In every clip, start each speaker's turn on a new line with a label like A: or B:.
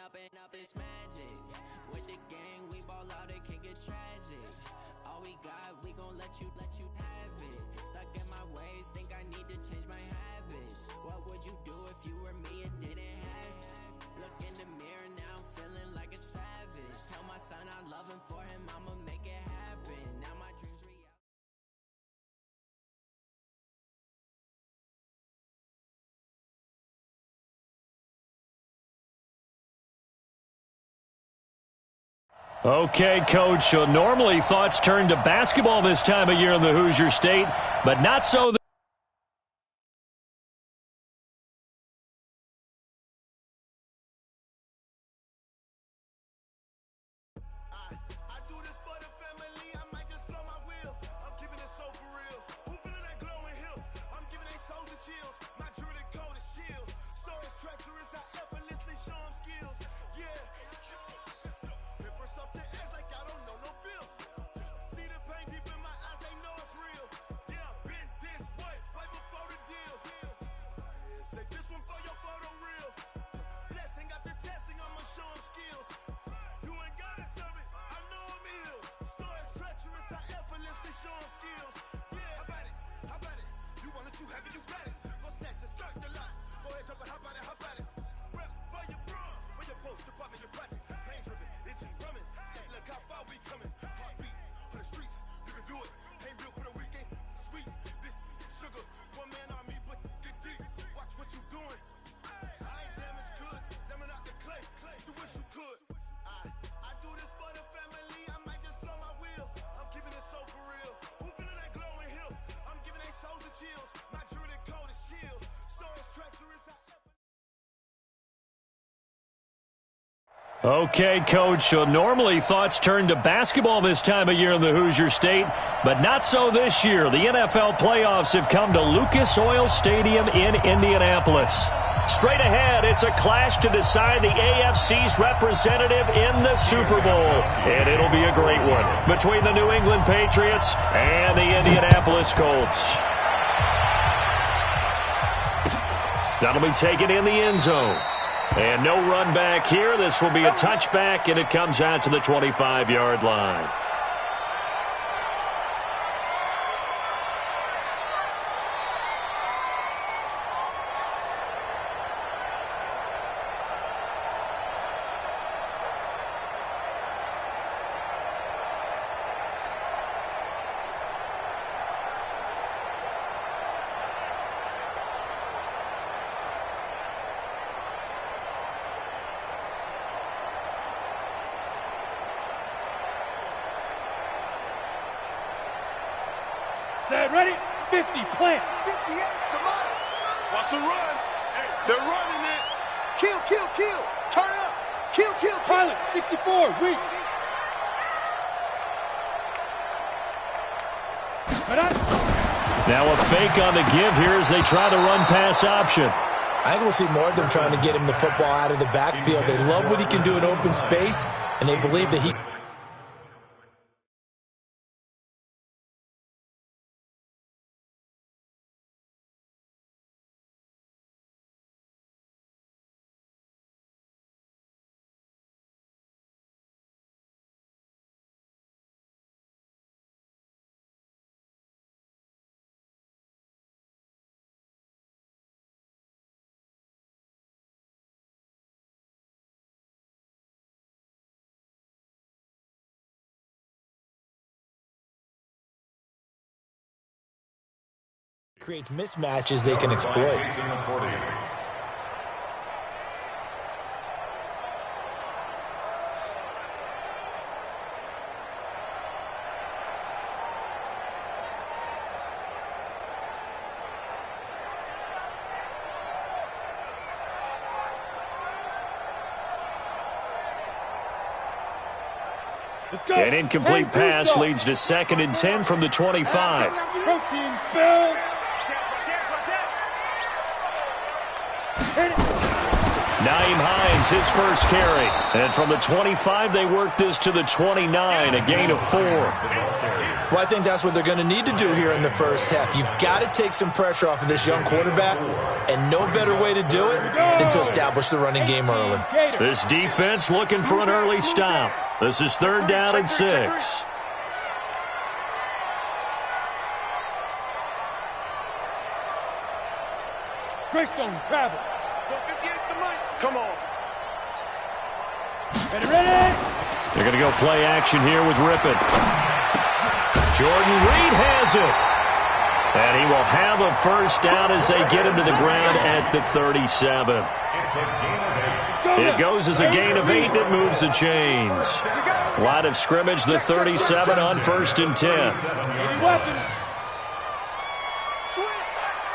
A: up this magic. With the gang, we ball out, it can get tragic. All we got, we gon' let you have it. Stuck in my ways, think I need to change my habits. What would you do if you were me and didn't have it? Look in the mirror, now I'm feeling like a savage. Tell my son I love him, for him I'ma make it happen. Now my dreams reality.
B: Okay, Coach, so normally thoughts turn to basketball this time of year in the Hoosier State, but not so. Okay, Coach, so normally thoughts turn to basketball this time of year in the Hoosier State, but not so this year. The NFL playoffs have come to Lucas Oil Stadium in Indianapolis. Straight ahead, it's a clash to decide the AFC's representative in the Super Bowl, and it'll be a great one between the New England Patriots and the Indianapolis Colts. That'll be taken in the end zone. And no run back here. This will be a touchback, and it comes out to the 25-yard line.
C: Set, ready, 50, plant.
D: 58, come on.
E: Watch the run. They're running it.
D: Kill, kill, kill. Turn it up. Kill, kill, kill.
C: Pilot, 64, weak.
B: Now a fake on the give here as they try the run-pass option.
F: I think we'll see more of them trying to get him the football out of the backfield. They love what he can do in open space, and they believe that he... creates mismatches they can exploit.
B: An incomplete pass leads to 2nd and 10 from the 25.
C: Protein spill.
B: Nyheim Hines, his first carry. And from the 25, they work this to the 29, a gain of 4.
F: Well, I think that's what they're going to need to do here in the first half. You've got to take some pressure off of this young quarterback, and no better way to do it than to establish the running game early.
B: This defense looking for an early stop. This is 3rd down and 6.
C: Greystone, travel.
D: Don't confuse the mic. Come on.
C: Ready, ready.
B: They're going to go play action here with Rippon. Jordan Reed has it. And he will have a first down as they get him to the ground at the 37. It goes as a gain of 8, and it moves the chains. Line of scrimmage, the 37 on 1st and 10.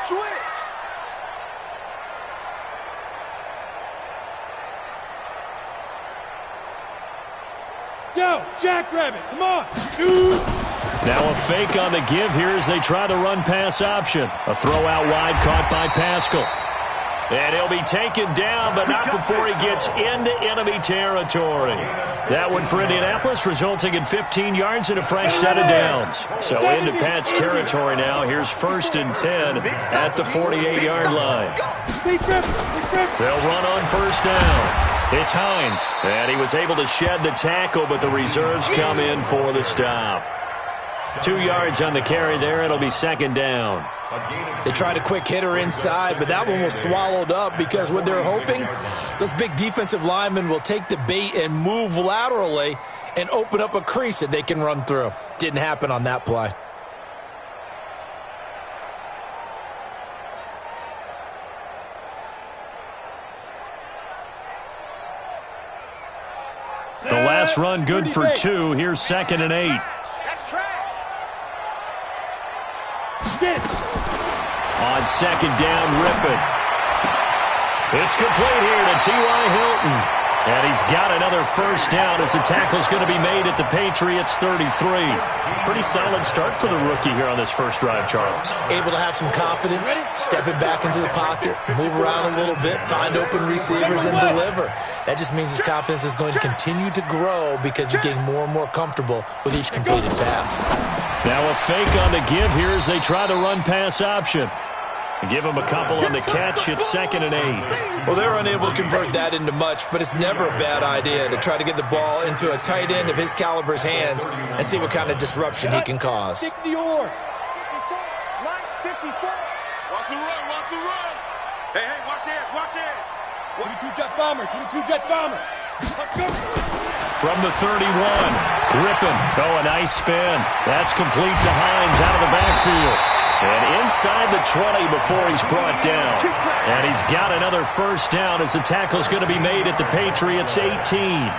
D: Switch.
C: Go, Jackrabbit, come on. Shoot.
B: Now a fake on the give here as they try the run-pass option. A throw out wide caught by Pascal. And he'll be taken down, but not before he gets into enemy territory. That one for Indianapolis, resulting in 15 yards and a fresh set of downs. So into Pat's territory now. Here's 1st and 10 at the 48-yard line. They'll run on 1st down. It's Hines, and he was able to shed the tackle, but the reserves come in for the stop. 2 yards on the carry there. It'll be 2nd down.
F: They tried a quick hitter inside, but that one was swallowed up because what they're hoping, those big defensive linemen will take the bait and move laterally and open up a crease that they can run through. Didn't happen on that play.
B: The last run good for 2. Here's 2nd and 8.
D: That's track.
B: On 2nd down, Rippon. It's complete here to T.Y. Hilton. And he's got another first down as the tackle's going to be made at the Patriots 33. Pretty solid start for the rookie here on this first drive, Charles.
F: Able to have some confidence, stepping back into the pocket, move around a little bit, find open receivers, and deliver. That just means his confidence is going to continue to grow because he's getting more and more comfortable with each completed pass.
B: Now a fake on the give here as they try the run-pass option. Give him a couple on the catch. It's 2nd and 8.
F: Well, they're unable to convert that into much, but it's never a bad idea to try to get the ball into a tight end of his caliber's hands and see what kind of disruption he can cause.
C: 60 or.
D: 54. Watch the run. Hey, watch it.
C: 22 jet bomber. Let's go.
B: From the 31, Rippon. Oh, a nice spin. That's complete to Hines out of the backfield. And inside the 20 before he's brought down. And he's got another first down as the tackle's going to be made at the Patriots 18.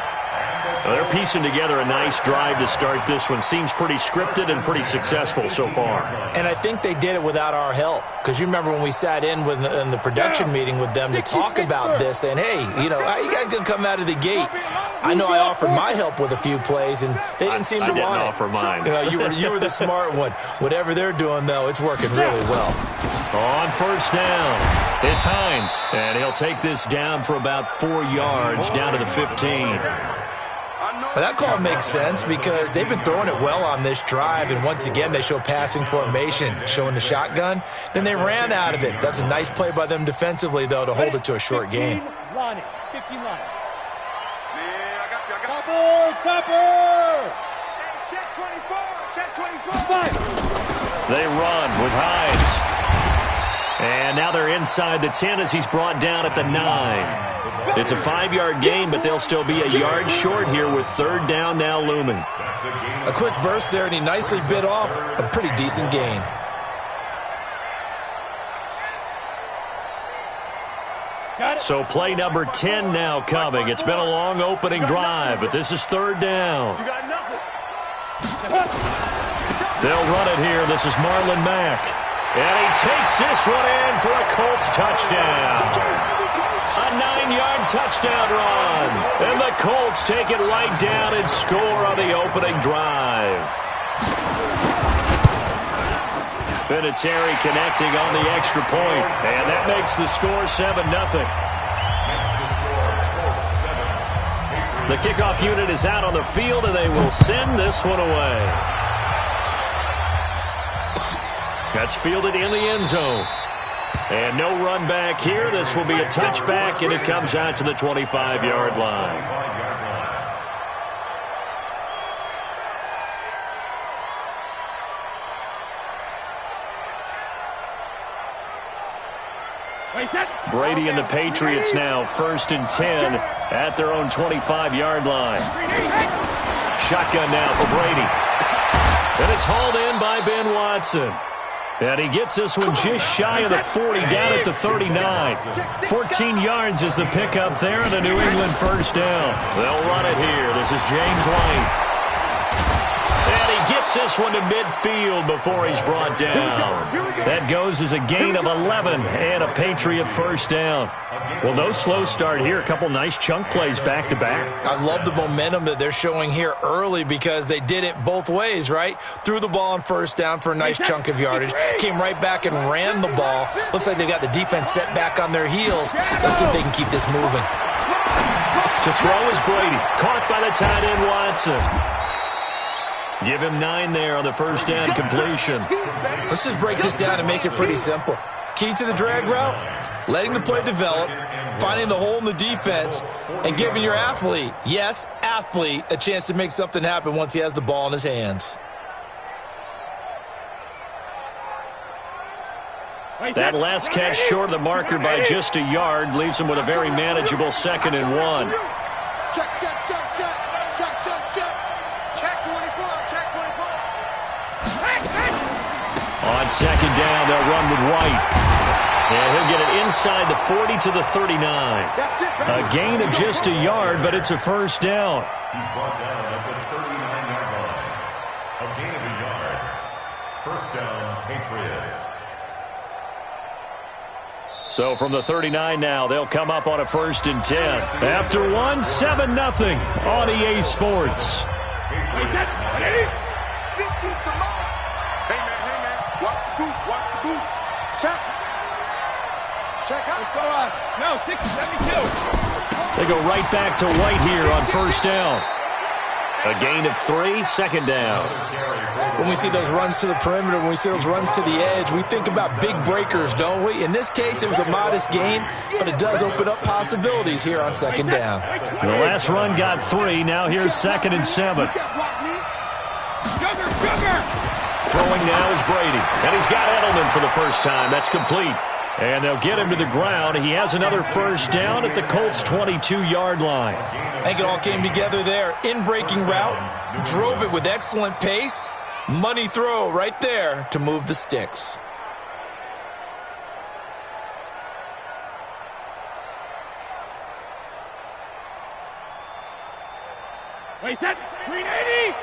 B: Well, they're piecing together a nice drive to start this one. Seems pretty scripted and pretty successful so far.
F: And I think they did it without our help. Because you remember when we sat in the production meeting with them to talk about this, and hey, how you guys going to come out of the gate? I know I offered my help with a few plays, and they didn't seem to want it.
B: I didn't offer mine.
F: You were the smart one. Whatever they're doing, though, it's working really well.
B: On 1st down, it's Hines. And he'll take this down for about 4 yards down to the 15.
F: But that call makes sense because they've been throwing it well on this drive, and once again they show passing formation, showing the shotgun. Then they ran out of it. That's a nice play by them defensively, though, to hold it to a short gain.
C: 15 line.
D: Man, I got you.
C: Topper!
D: Check 24.
B: They run with Hines. And now they're inside the 10 as he's brought down at the 9. It's a 5-yard gain, but they'll still be a yard short here with 3rd down now looming.
F: A quick burst there, and he nicely bit off a pretty decent gain.
B: So play number 10 now coming. It's been a long opening drive, but this is 3rd down.
D: You got nothing.
B: They'll run it here. This is Marlon Mack. And he takes this one in for a Colts touchdown. A 9-yard touchdown run. And the Colts take it right down and score on the opening drive. Vinatieri connecting on the extra point. And that makes the score 7-0. The kickoff unit is out on the field, and they will send this one away. That's fielded in the end zone. And no run back here. This will be a touchback, and it comes out to the 25-yard line. Brady and the Patriots now 1st and 10 at their own 25-yard line. Shotgun now for Brady. And it's hauled in by Ben Watson. And he gets this one just shy of the 40, down at the 39. 14 yards is the pickup there, and a New England first down. They'll run it here. This is James White. And he gets this one to midfield before he's brought down. That goes as a gain of 11 and a Patriot first down. Well, no slow start here. A couple nice chunk plays back-to-back.
F: I love the momentum that they're showing here early because they did it both ways, right? Threw the ball on first down for a nice chunk of yardage. Came right back and ran the ball. Looks like they've got the defense set back on their heels. Let's see if they can keep this moving.
B: To throw is Brady. Caught by the tight end Watson. Give him 9 there on the first down completion.
F: Let's just break this down and make it pretty simple. Key to the drag route, letting the play develop, finding the hole in the defense, and giving your athlete, yes, athlete, a chance to make something happen once he has the ball in his hands.
B: That last catch short of the marker by just a yard leaves him with a very manageable 2nd and 1.
D: Check, check, check, check. Check, check, check. Check 24, check 24.
B: On 2nd down, they'll run with White. And he'll get it inside the 40 to the 39. A gain of just a yard, but it's a first down.
G: He's brought down at the 39-yard line. A gain of a yard. First down, Patriots.
B: So from the 39 now, they'll come up on a 1st and 10. After one, 7-0 on EA Sports.
D: Hey, man. Watch the boot. Check. Check out.
C: No, 6-72.
B: They go right back to White here on first down. A gain of 3, 2nd down.
F: When we see those runs to the perimeter, when we see those runs to the edge, we think about big breakers, don't we? In this case, it was a modest gain, but it does open up possibilities here on 2nd down.
B: The last run got 3. Now here's 2nd and 7. Throwing now is Brady. And he's got Edelman for the first time. That's complete. And they'll get him to the ground. He has another first down at the Colts' 22-yard line.
F: I think it all came together there. In-breaking route, drove it with excellent pace. Money throw right there to move the sticks.
C: Wait, set. 380.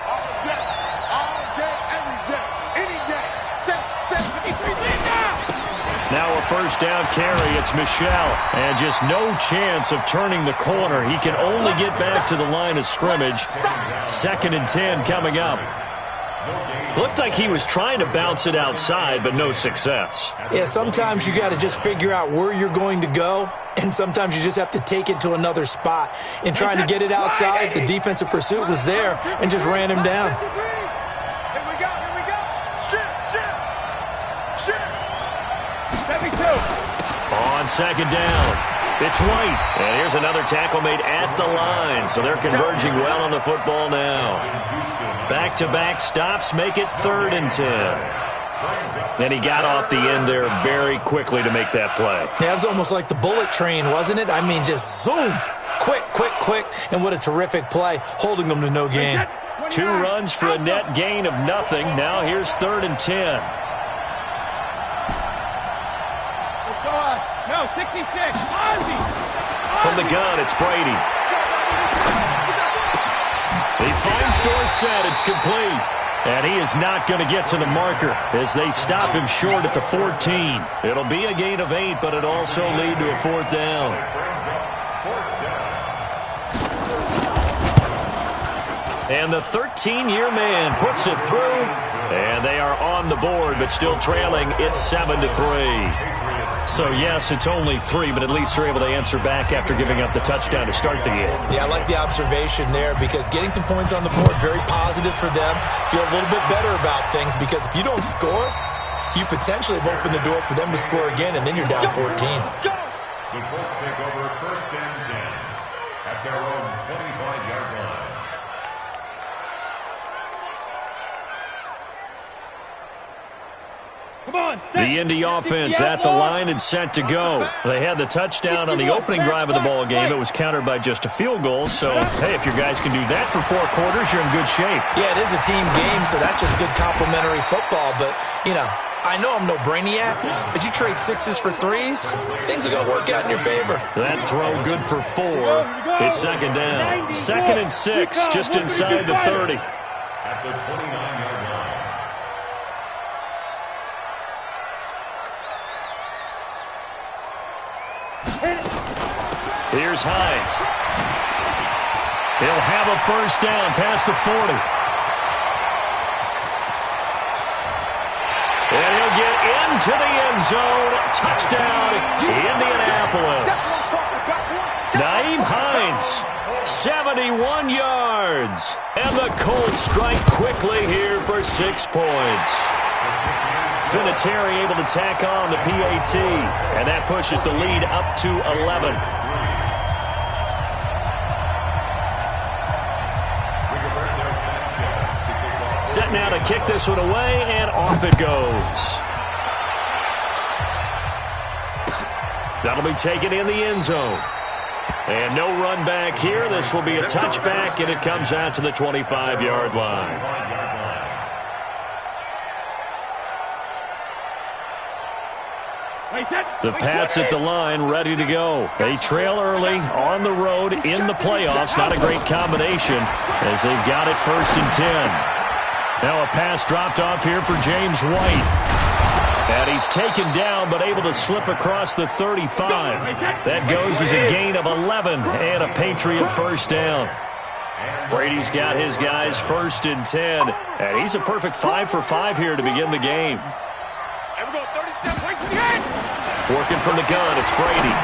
D: All day, every day, any day. Set.
B: Now a first down carry. It's Michel. And just no chance of turning the corner. He can only get back to the line of scrimmage. 2nd and 10 coming up. Looked like he was trying to bounce it outside, but no success.
F: Yeah, sometimes you got to just figure out where you're going to go, and sometimes you just have to take it to another spot. In trying to get it outside, the defensive pursuit was there and just ran him down.
D: Here we go. Shit.
C: 72.
B: On 2nd down, it's White. And here's another tackle made at the line, so they're converging well on the football now. Back-to-back stops make it 3rd and 10. And he got off the end there very quickly to make that play.
F: Yeah, it was almost like the bullet train, wasn't it? I mean, just zoom. Quick. And what a terrific play, holding them to no gain.
B: 2 runs for a net gain of nothing. Now here's 3rd and 10.
C: No, 66. Ozzy.
B: From the gun, it's Brady. He finds Dorsett. It's complete. And he is not going to get to the marker as they stop him short at the 14. It'll be a gain of 8, but it'll also lead to a 4th down. And the 13-year man puts it through. And they are on the board, but still trailing. It's 7-3. So, yes, it's only 3, but at least they're able to answer back after giving up the touchdown to start the game.
F: Yeah, I like the observation there because getting some points on the board, very positive for them. Feel a little bit better about things because if you don't score, you potentially have opened the door for them to score again, and then you're down 14.
G: The Colts take over 1st and 10 at their own 25-yard line.
C: Come on,
B: The Indy offense at the line and set to go. They had the touchdown on the opening drive of the ball game. It was countered by just a field goal. So, hey, if your guys can do that for 4 quarters, you're in good shape.
F: Yeah, it is a team game, so that's just good complementary football. But, you know, I know I'm no brainiac, but you trade 6s for 3s, things are going to work out in your favor.
B: That throw good for 4. It's 2nd down. 2nd and 6, just inside the 30.
G: At the 29-yard line.
B: Here's Hines. He'll have a 1st down past the 40. And he'll get into the end zone. Touchdown, Indianapolis. Naeem Hines, 71 yards. And the Colts strike quickly here for 6 points. Vinatieri able to tack on the PAT, and that pushes the lead up to 11. Set now to kick this one away, and off it goes. That'll be taken in the end zone. And no run back here. This will be a touchback, and it comes out to the 25-yard line. The Pats at the line, ready to go. They trail early on the road in the playoffs. Not a great combination as they've got it 1st and 10. Now a pass dropped off here for James White. And he's taken down but able to slip across the 35. That goes as a gain of 11 and a Patriot 1st down. Brady's got his guys 1st and 10. And he's a perfect 5 for 5 here to begin the game. Working from the gun, it's Brady.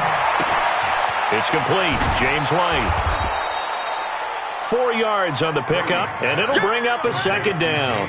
B: It's complete. James White. 4 yards on the pickup, and it'll bring up a 2nd down.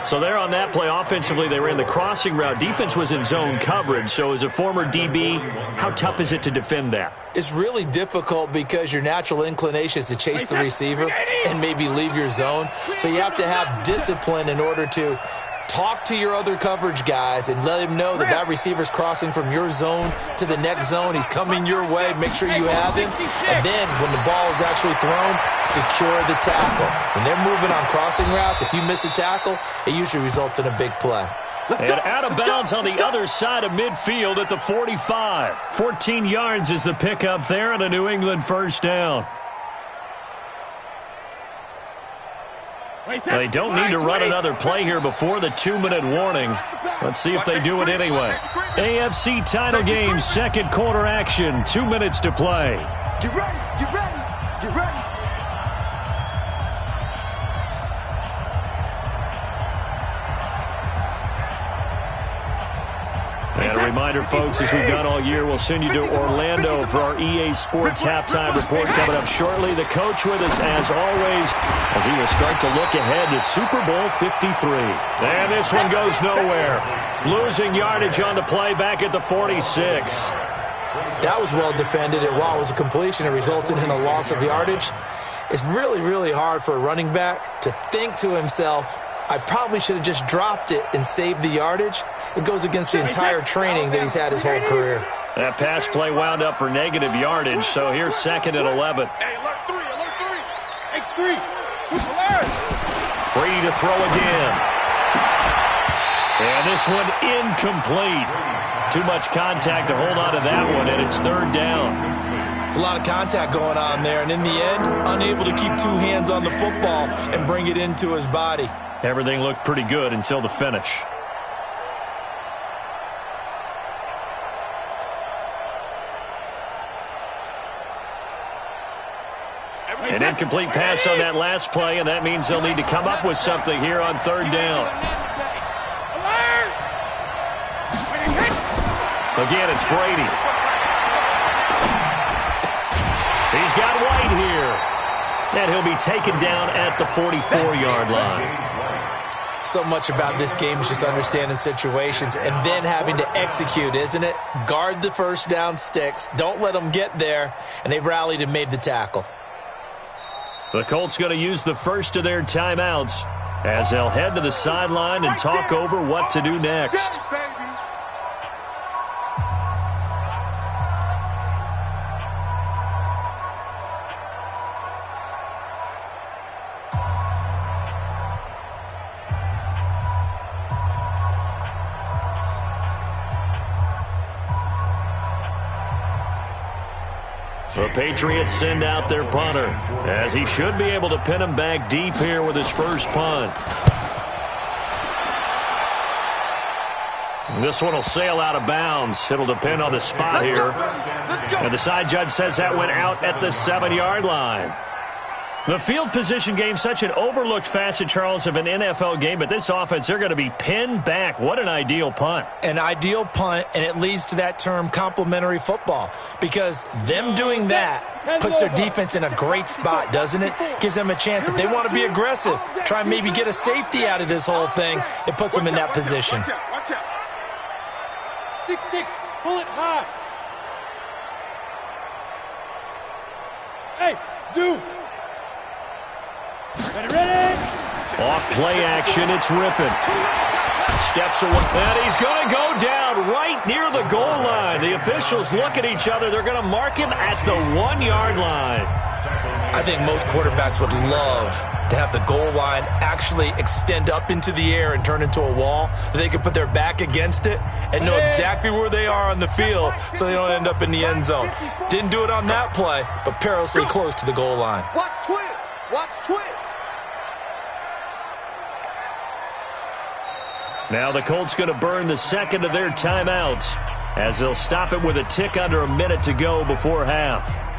B: So there on that play, offensively, they ran the crossing route. Defense was in zone coverage, so as a former DB, how tough is it to defend that?
F: It's really difficult because your natural inclination is to chase the receiver and maybe leave your zone. So you have to have discipline in order to talk to your other coverage guys and let him know that that receiver's crossing from your zone to the next zone. He's coming your way. Make sure you have him. And then when the ball is actually thrown, secure the tackle. When they're moving on crossing routes, if you miss a tackle, it usually results in a big play.
B: And out of bounds on the other side of midfield at the 45. 14 yards is the pickup there and a New England 1st down. They don't need to run another play here before the 2-minute warning. Let's see if they do it anyway. AFC title game, 2nd quarter action, 2 minutes to play.
D: Get ready, get ready, get ready.
B: And a reminder, folks, as we've done all year, we'll send you to Orlando for our EA Sports halftime report coming up shortly. The coach with us, as always, as he will start to look ahead to Super Bowl 53. And this one goes nowhere. Losing yardage on the play back at the 46.
F: That was well defended, and while it was a completion, it resulted in a loss of yardage. It's really, really hard for a running back to think to himself, I probably should have just dropped it and saved the yardage. It goes against the entire training that he's had his whole career.
B: That pass play wound up for negative yardage, so here's 2nd and 11.
E: Hey, alert 3, alert 3.
C: X3. Alert.
B: Brady to throw again. And this one incomplete. Too much contact to hold on to that one, and it's 3rd down.
F: It's a lot of contact going on there, and in the end, unable to keep 2 hands on the football and bring it into his body.
B: Everything looked pretty good until the finish. An incomplete pass on that last play, and that means they'll need to come up with something here on 3rd down. Again, it's Brady. He's got White here. And he'll be taken down at the 44-yard line.
F: So much about this game is just understanding situations and then having to execute, isn't it? Guard the first down sticks. Don't let them get there. And they rallied and made the tackle.
B: The Colts going to use the first of their timeouts as they'll head to the sideline and talk over what to do next. The Patriots send out their punter, as he should be able to pin him back deep here with his first punt. This one will sail out of bounds. It'll depend on the spot here. And the side judge says that went out at the 7-yard line. The field position game, such an overlooked facet, Charles, of an NFL game, but this offense, they're going to be pinned back. What an ideal punt.
F: An ideal punt, and it leads to that term complementary football, because them doing that puts their defense in a great spot, doesn't it? Gives them a chance. If they want to be aggressive, try and maybe get a safety out of this whole thing, it puts them in that position.
C: 6-6, pull it high. Hey, zoom. Ready?
B: Off play action, it's Rippon. Steps away, and he's going to go down right near the goal line. The officials look at each other. They're going to mark him at the 1-yard line.
F: I think most quarterbacks would love to have the goal line actually extend up into the air and turn into a wall. They can put their back against it and know exactly where they are on the field so they don't end up in the end zone. Didn't do it on that play, but perilously close to the goal line.
D: Watch twins. Watch twins.
B: Now the Colts going to burn the second of their timeouts as they'll stop it with a tick under a minute to go before half.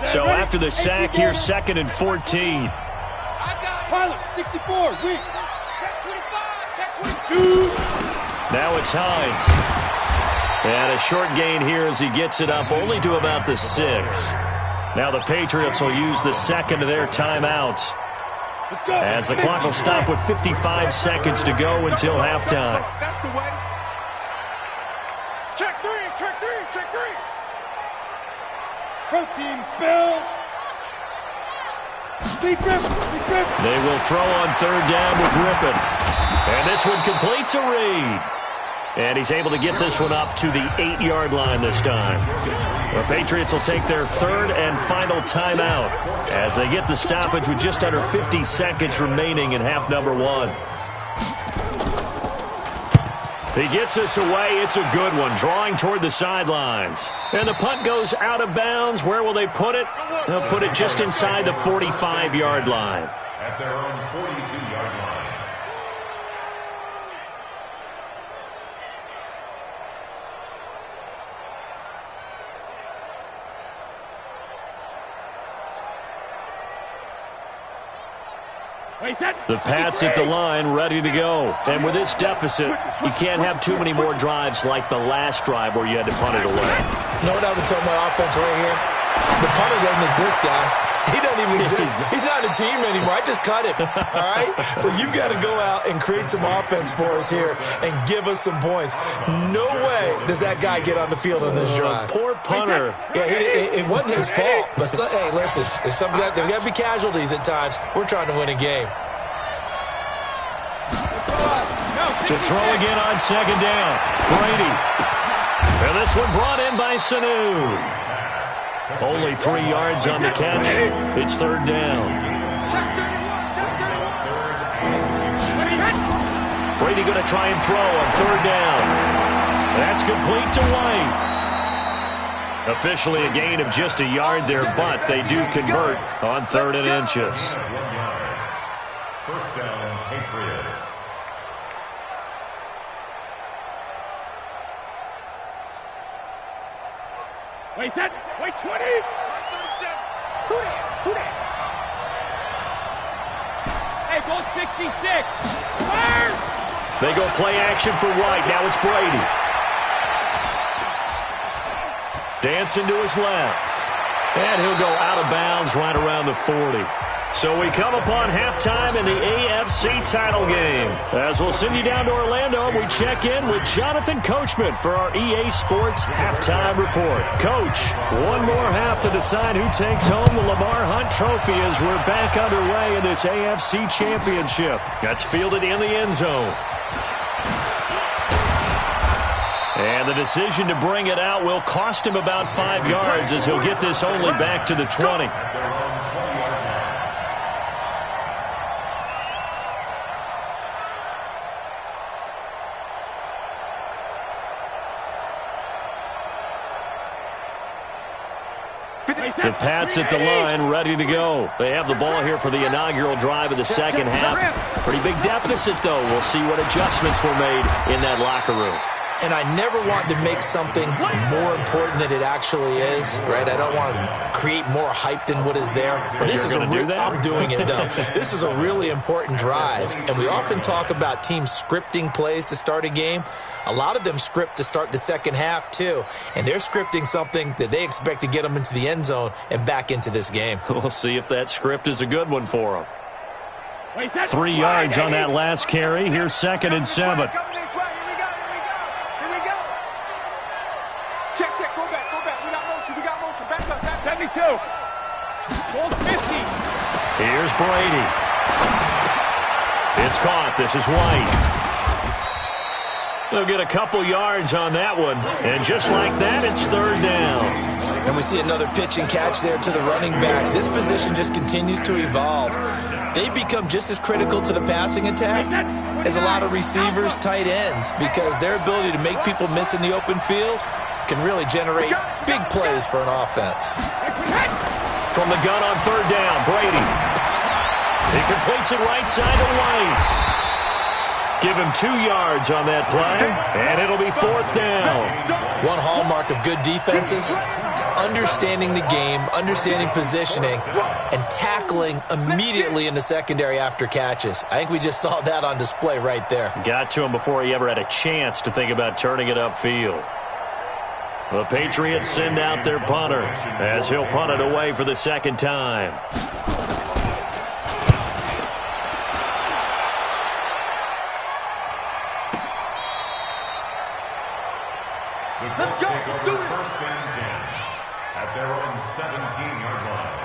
B: So after the sack, here's 2nd and 14.
C: Pilot, 64, weak. Check 25, check 22.
B: Now it's Hines. And a short gain here as he gets it up only to about the 6. Now the Patriots will use the second of their timeouts as the clock will stop with 55 seconds to go until halftime.
D: That's the way. Check 3, check 3, check 3.
C: Protein spill. Deep rip, deep rip.
B: They will throw on 3rd down with Rippon. And this one complete to Reed. And he's able to get this one up to the 8-yard line this time. The Patriots will take their 3rd and final timeout as they get the stoppage with just under 50 seconds remaining in half number 1. He gets this away. It's a good one, drawing toward the sidelines. And the punt goes out of bounds. Where will they put it? They'll put it just inside the 45-yard line.
G: At their own 42-yard line.
B: The Pats at the line, ready to go. And with this deficit, you can't have too many more drives like the last drive where you had to punt it away.
F: You know what I would tell my offense right here? The punter doesn't exist, guys. He doesn't even exist. He's not a team anymore. I just cut him, all right? So you've got to go out and create some offense for us here and give us some points. No way does that guy get on the field on this drive.
B: Poor punter.
F: Yeah, it wasn't his fault. But, hey, listen, there's got to be casualties at times. We're trying to win a game.
B: To throw again on 2nd down. Brady. And this one brought in by Sanu. Only 3 yards on the catch. It's 3rd down. Brady going to try and throw on 3rd down. That's complete to White. Officially a gain of just a yard there, but they do convert on 3rd and inches.
G: First down, Patriots.
C: Wait, 10. Wait, 20.
D: Who that?
C: Hey, ball 66. Fire!
B: They go play action for White. Now it's Brady. Dancing to his left. And he'll go out of bounds right around the 40. So we come upon halftime in the AFC title game. As we'll send you down to Orlando, we check in with Jonathan Coachman for our EA Sports halftime report. Coach, one more half to decide who takes home the Lamar Hunt Trophy as we're back underway in this AFC Championship. That's fielded in the end zone. And the decision to bring it out will cost him about 5 yards as he'll get this only back to the 20. The Pats at the line, ready to go. They have the ball here for the inaugural drive of the second half. Pretty big deficit, though. We'll see what adjustments were made in that locker room.
F: And I never want to make something more important than it actually is, right? I don't want to create more hype than what is there. But this is I'm doing it, though. This is a really important drive. And we often talk about teams scripting plays to start a game. A lot of them script to start the second half, too. And they're scripting something that they expect to get them into the end zone and back into this game.
B: We'll see if that script is a good one for them. 3 yards on that last carry. Here's 2nd and 7.
D: Check, go back. We got motion. Back up.
C: 72. Ball 50.
B: Here's Brady. It's caught. This is White. They'll get a couple yards on that one. And just like that, it's 3rd down.
F: And we see another pitch and catch there to the running back. This position just continues to evolve. They become just as critical to the passing attack as a lot of receivers, tight ends, because their ability to make people miss in the open field can really generate big plays for an offense.
B: From the gun on 3rd down, Brady. He completes it right side to White. Give him 2 yards on that play, and it'll be 4th down.
F: One hallmark of good defenses is understanding the game, understanding positioning, and tackling immediately in the secondary after catches. I think we just saw that on display right there.
B: Got to him before he ever had a chance to think about turning it upfield. The Patriots send out their punter as he'll punt it away for the 2nd time.
G: Let's go. Do it. 1st and 10 at their own 17-yard line.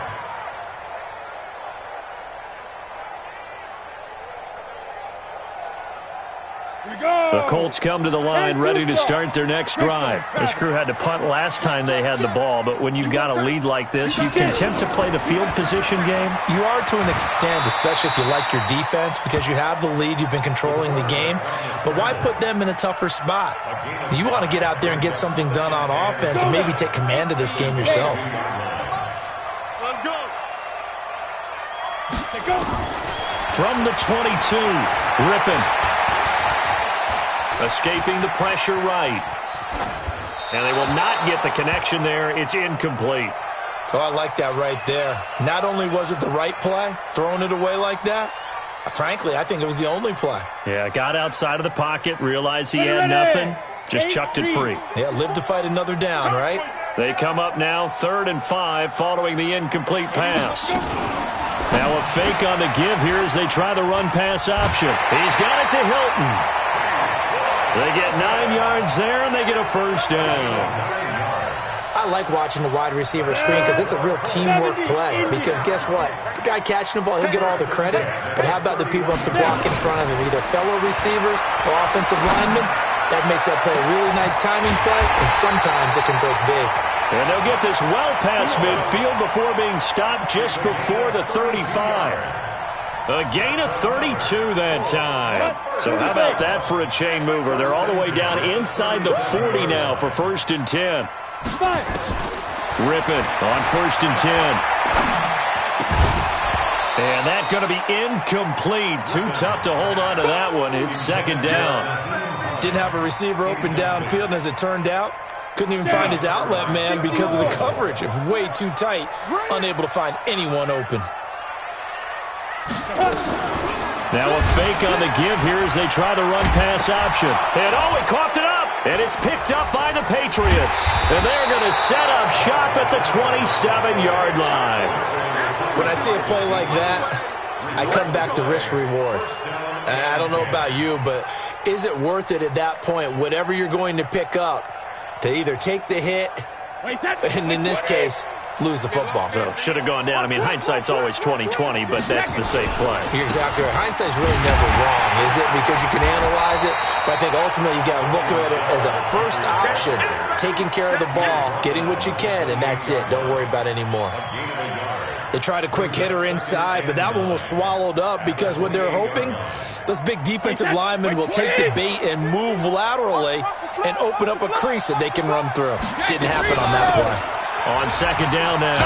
B: The Colts come to the line ready to start their next drive. This crew had to punt last time they had the ball, but when you've got a lead like this, you can attempt to play the field position game.
F: You are to an extent, especially if you like your defense, because you have the lead, you've been controlling the game. But why put them in a tougher spot? You want to get out there and get something done on offense and maybe take command of this game yourself.
D: Let's go.
B: From the 22, Rippon. Escaping the pressure right. And they will not get the connection there. It's incomplete.
F: Oh, I like that right there. Not only was it the right play, throwing it away like that, frankly, I think it was the only play.
B: Yeah, got outside of the pocket, realized he had nothing, just chucked it free.
F: Yeah, live to fight another down, right?
B: They come up now 3rd and 5 following the incomplete pass. Now a fake on the give here as they try the run-pass option. He's got it to Hilton. They get 9 yards there, and they get a 1st down.
F: I like watching the wide receiver screen because it's a real teamwork play. Because guess what? The guy catching the ball, he'll get all the credit. But how about the people up to block in front of him, either fellow receivers or offensive linemen? That makes that play a really nice timing play, and sometimes it can break big.
B: And they'll get this well past midfield before being stopped just before the 35. A gain of 32 that time. So how about that for a chain mover? They're all the way down inside the 40 now for 1st and 10. Rippon on 1st and 10. And that's going to be incomplete. Too tough to hold on to that one. It's second down.
F: Didn't have a receiver open downfield, and as it turned out, couldn't even find his outlet man because of the coverage. It was way too tight, unable to find anyone open.
B: Now a fake on the give here as they try the run-pass option. And he coughed it up. And it's picked up by the Patriots. And they're going to set up shop at the 27-yard line.
F: When I see a play like that, I come back to risk-reward. I don't know about you, but is it worth it at that point, whatever you're going to pick up, to either take the hit, and in this case, lose the football?
B: So should have gone down. I mean, hindsight's always 20/20, but that's the safe play.
F: You're exactly right. Hindsight's really never wrong, is it? Because you can analyze it, but I think ultimately you got to look at it as a first option, taking care of the ball, getting what you can, and that's it. Don't worry about it anymore. They tried a quick hitter inside, but that one was swallowed up because what they're hoping, those big defensive linemen will take the bait and move laterally and open up a crease that they can run through. Didn't happen on that play.
B: On second down now,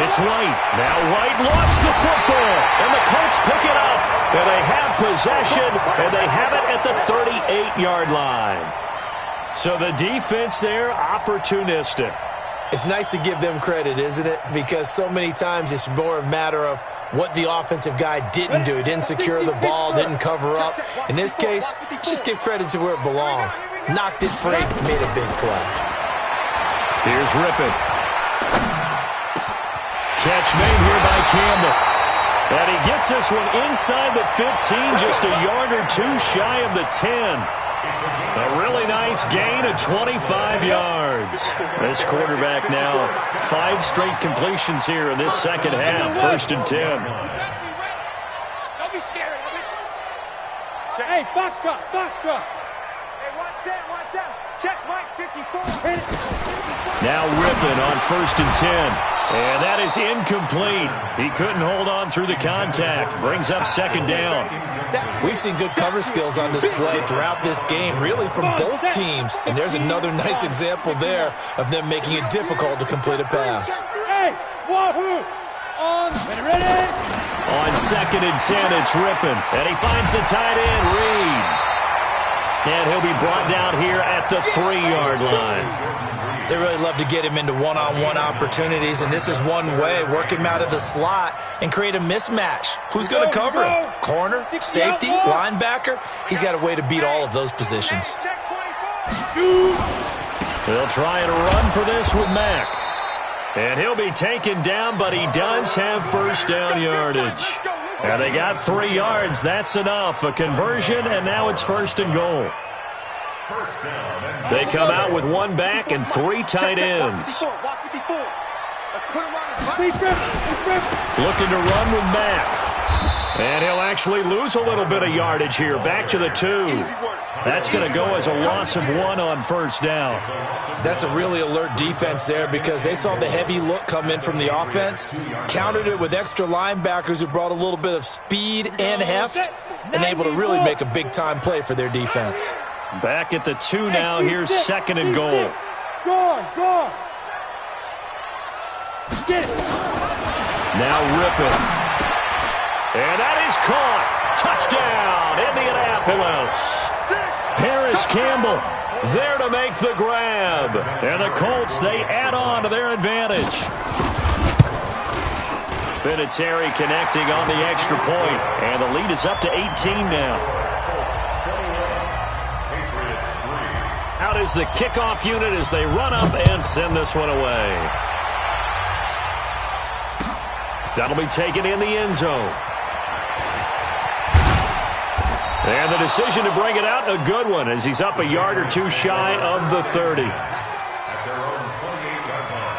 B: it's White. Now White lost the football, and the Colts pick it up. And they have possession, and they have it at the 38-yard line. So the defense there, opportunistic.
F: It's nice to give them credit, isn't it? Because so many times it's more a matter of what the offensive guy didn't do. He didn't secure the ball, didn't cover up. In this case, just give credit to where it belongs. Knocked it free, made a big play.
B: Here's Rippon. Catch made here by Campbell. And he gets this one inside the 15, just a yard or two shy of the 10. A really nice gain of 25 yards. This quarterback now, 5 straight completions here in this second half. 1st and 10.
C: Don't be scared of it. Hey, Foxtrot, Foxtrot. Hey, 1-7. Check, Mike, 54.
B: Now Rippon on 1st and 10. And that is incomplete. He couldn't hold on through the contact. Brings up second down.
F: We've seen good cover skills on display throughout this game, really from both teams. And there's another nice example there of them making it difficult to complete a pass.
C: Hey, Wahoo! On, ready?
B: On 2nd and 10, it's Rippon. And he finds the tight end, Reed. And he'll be brought down here at the 3-yard line.
F: They really love to get him into one-on-one opportunities, and this is one way, work him out of the slot and create a mismatch. Who's going to cover him? Corner, safety, linebacker? He's got a way to beat all of those positions.
B: They'll try and run for this with Mack. And he'll be taken down, but he does have first down yardage. And they got 3 yards. That's enough. A conversion, and now it's 1st and goal. They come out with 1 back and 3 tight ends. Looking to run with Mack. And he'll actually lose a little bit of yardage here. Back to the 2. That's going to go as a loss of 1 on 1st down.
F: That's a really alert defense there because they saw the heavy look come in from the offense, countered it with extra linebackers who brought a little bit of speed and heft, and able to really make a big-time play for their defense.
B: Back at the 2 now. Here's 2nd and goal.
C: Go. Get it.
B: Now Rippon. And that is caught. Touchdown, Indianapolis. Harris Campbell there to make the grab. And the Colts, they add on to their advantage. Vinatieri connecting on the extra point. And the lead is up to 18 now. Out is the kickoff unit as they run up and send this one away. That'll be taken in the end zone. And the decision to bring it out, a good one, as he's up a yard or 2 shy of the 30.
G: At their own 28-yard line.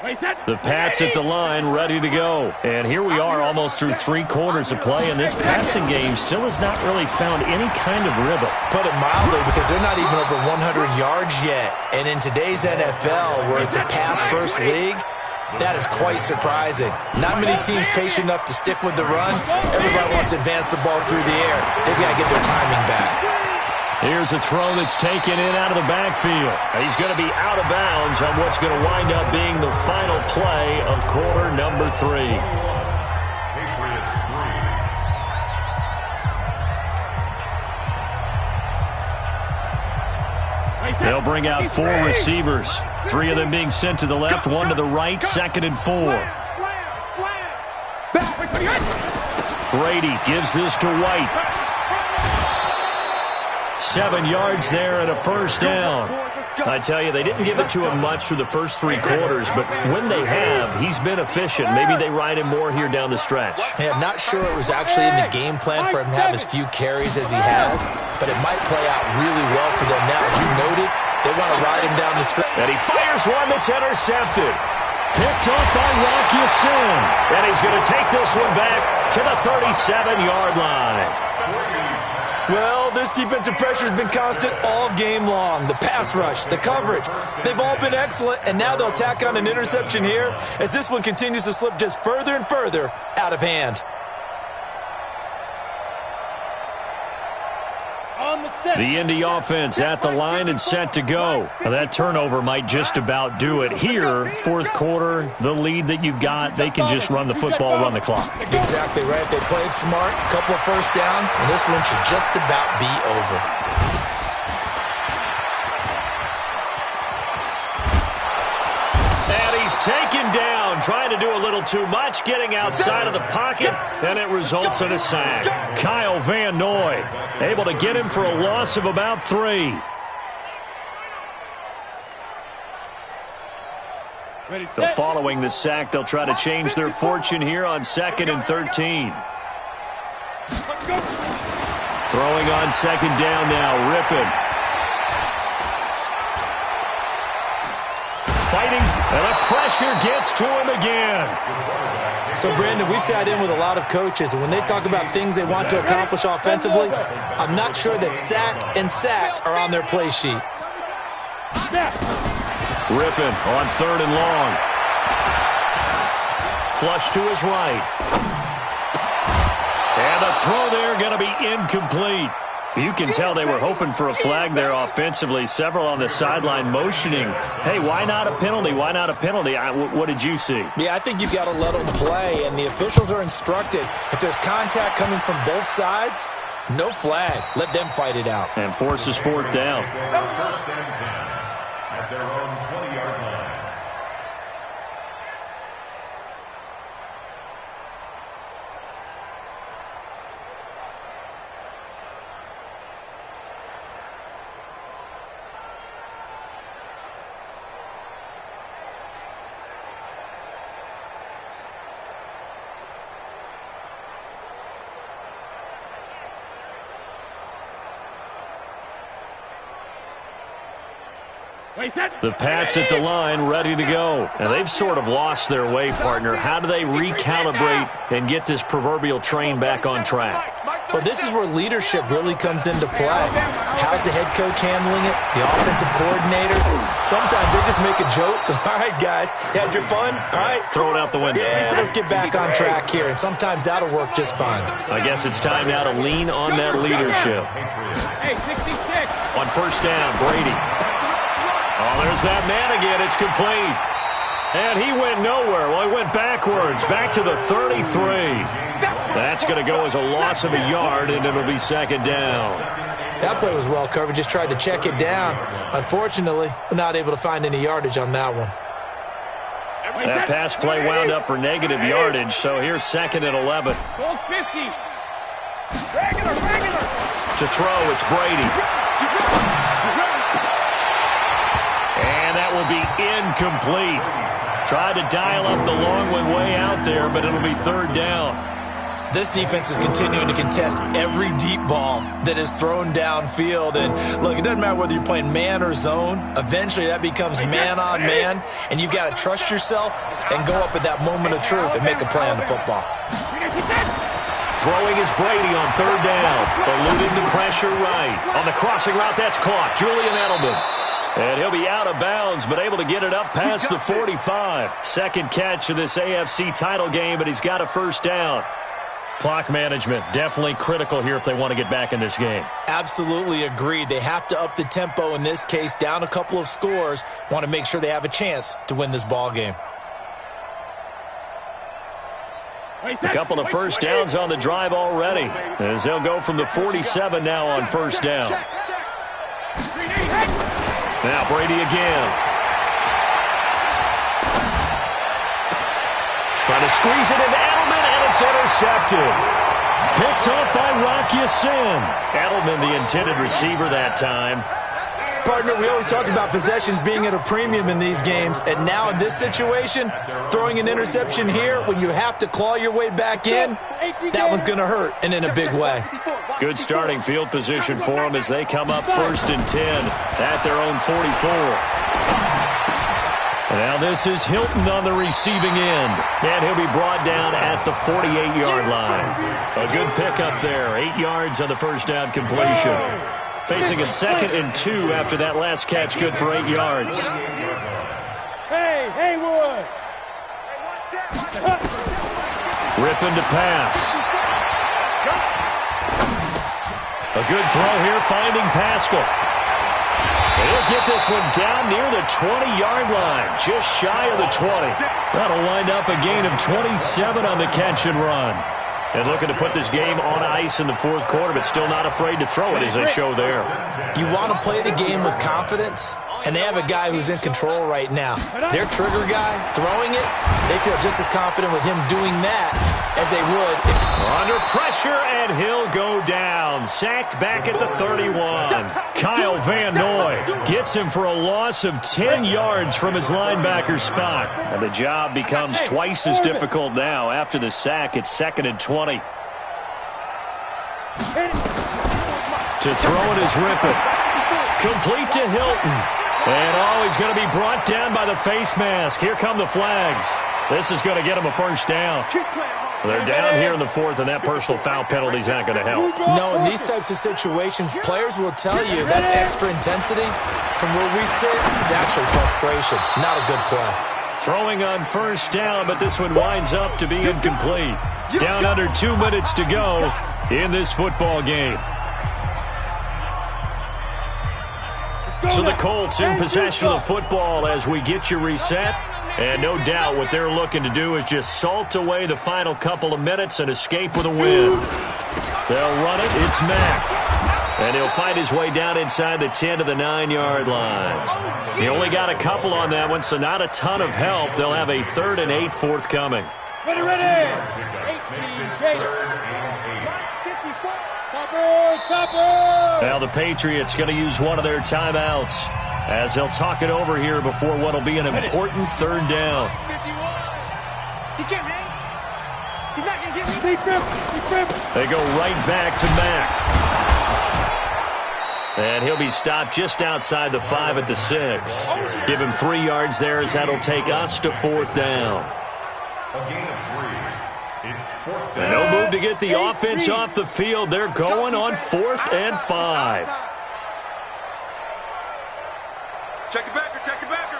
B: The Pats at the line, ready to go. And here we are almost through 3 quarters of play, and this passing game still has not really found any kind of rhythm.
F: Put it mildly, because they're not even over 100 yards yet. And in today's NFL, where it's a pass-first league, that is quite surprising. Not many teams patient enough to stick with the run. Everybody wants to advance the ball through the air. They've got to get their timing back.
B: Here's a throw that's taken in out of the backfield. He's going to be out of bounds on what's going to wind up being the final play of quarter number 3. They'll bring out 4 receivers. 3 of them being sent to the left, 1 to the right, 2nd and 4. Brady gives this to White. 7 yards there and a first down. I tell you, they didn't give it to him much through the first 3 quarters, but when they have, he's been efficient. Maybe they ride him more here down the stretch.
F: Hey, I'm not sure it was actually in the game plan for him to have as few carries as he has, but it might play out really well for them now. As you noted, they want to ride him down the stretch.
B: And he fires one that's intercepted. Picked up by Rock Ya-Sin. And he's going to take this one back to the 37-yard line.
F: Well, this defensive pressure has been constant all game long. The pass rush, the coverage, they've all been excellent, and now they'll tack on an interception here as this one continues to slip just further and further out of hand.
B: The Indy offense at the line and set to go. Now, that turnover might just about do it. Here, 4th quarter, the lead that you've got, they can just run the football, run the clock.
F: Exactly right. They played smart, a couple of first downs, and this one should just about be over.
B: He's taken down, trying to do a little too much, getting outside of the pocket, and it results in a sack. Kyle Van Noy able to get him for a loss of about 3. So following the sack, they'll try to change their fortune here on 2nd and 13. Throwing on 2nd down now, Rippon. Fighting, and the pressure gets to him again.
F: So, Brandon, we've sat in with a lot of coaches, and when they talk about things they want to accomplish offensively, I'm not sure that sack and sack are on their play sheet.
B: Rippon on 3rd and long. Flush to his right. And the throw there going to be incomplete. You can tell they were hoping for a flag there offensively. Several on the sideline motioning, hey, why not a penalty? Why not a penalty? What did you see?
F: Yeah, I think you've got to let them play, and the officials are instructed. If there's contact coming from both sides, no flag. Let them fight it out.
B: And forces 4th down.
G: First and 10 at their own 20-yard line.
B: The Pats at the line, ready to go. And they've sort of lost their way, partner. How do they recalibrate and get this proverbial train back on track?
F: Well, this is where leadership really comes into play. How's the head coach handling it? The offensive coordinator? Sometimes they just make a joke. All right, guys, had your fun? All right.
B: Throw it out the window.
F: Yeah, let's get back on track here. And sometimes that'll work just fine.
B: I guess it's time now to lean on that leadership. On 1st down, Brady. Oh, there's that man again. It's complete. And he went nowhere. Well, he went backwards, back to the 33. That's going to go as a loss of a yard, and it'll be 2nd down.
F: That play was well covered. Just tried to check it down. Unfortunately, not able to find any yardage on that one.
B: That pass play wound up for negative yardage, so here's 2nd and 11. To throw, it's Brady. And that will be incomplete. Tried to dial up the long one way out there, but it'll be 3rd down.
F: This defense is continuing to contest every deep ball that is thrown downfield. And look, it doesn't matter whether you're playing man or zone. Eventually that becomes man on man, and you've got to trust yourself and go up at that moment of truth and make a play on the football.
B: Throwing is Brady on third down. Eluding the pressure right. On the crossing route, that's caught. Julian Edelman. And he'll be out of bounds, but able to get it up past the 45. Second catch of this AFC title game, but he's got a first down. Clock management, definitely critical here if they want to get back in this game.
F: Absolutely agreed. They have to up the tempo in this case, down a couple of scores. Want to make sure they have a chance to win this ball game.
B: A couple of first downs on the drive already, as they'll go from the 47 now on first down. Now Brady again. Trying to squeeze it into Edelman, and it's intercepted. Picked off by Rock Ya-Sin. Edelman, the intended receiver that time.
F: Partner, we always talk about possessions being at a premium in these games, and now in this situation, throwing an interception here when you have to claw your way back in, that one's going to hurt, and in a big way.
B: Good starting field position for them as they come up 1st and 10 at their own 44. Now this is Hilton on the receiving end, and he'll be brought down at the 48-yard line. A good pickup there, 8 yards on the first down completion. Facing a 2nd and 2 after that last catch, good for 8 yards.
C: Hey, Haywood!
B: Ripping to pass. A good throw here, finding Pascal. He'll get this one down near the 20-yard line, just shy of the 20. That'll wind up a gain of 27 on the catch and run. And looking to put this game on ice in the 4th quarter, but still not afraid to throw it as they show there.
F: You want to play the game with confidence, and they have a guy who's in control right now. Their trigger guy, throwing it, they feel just as confident with him doing that as they would.
B: Under pressure, and he'll go down. Sacked back at the 31. Kyle Van Noy gets him for a loss of 10 yards from his linebacker spot. And the job becomes twice as difficult now. After the sack, it's 2nd and 20. To throw it is Rippon. Complete to Hilton. And he's going to be brought down by the face mask. Here come the flags. This is going to get him a first down. They're down here in the 4th, and that personal foul penalty is not going to help.
F: No, in these types of situations, players will tell you that's extra intensity. From where we sit, it's actually frustration. Not a good play.
B: Throwing on first down, but this one winds up to be incomplete. Down under 2 minutes to go in this football game. So the Colts in possession of the football as we get you reset. And no doubt what they're looking to do is just salt away the final couple of minutes and escape with a win. They'll run it. It's Mack. And he'll find his way down inside the 10 to the 9-yard line. He only got a couple on that one, so not a ton of help. They'll have a 3rd and 8 forthcoming.
C: Ready! 18 Gator. Topper!
B: Now the Patriots going to use one of their timeouts as they'll talk it over here before what will be an important 3rd down.
D: He can't hang. He's not going to get me.
B: They go right back to Mack. And he'll be stopped just outside the 5 at the 6. Give him 3 yards there as that'll take us to 4th down.
G: A gain of 3. It's 4th
B: And no move to get the offense off the field. They're going on 4th and 5.
E: Check it backer, check it backer.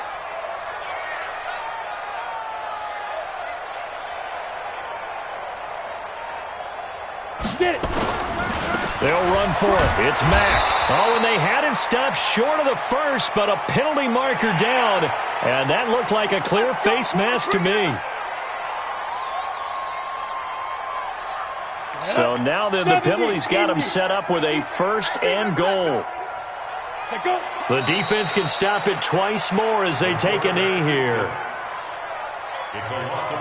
C: Get it.
B: They'll run for it. It's Mack. Oh, and they had it stopped short of the first, but a penalty marker down. And that looked like a clear face mask to me. So now then the penalty's got him set up with a 1st and goal. The defense can stop it twice more as they take a knee here.
G: It's a loss of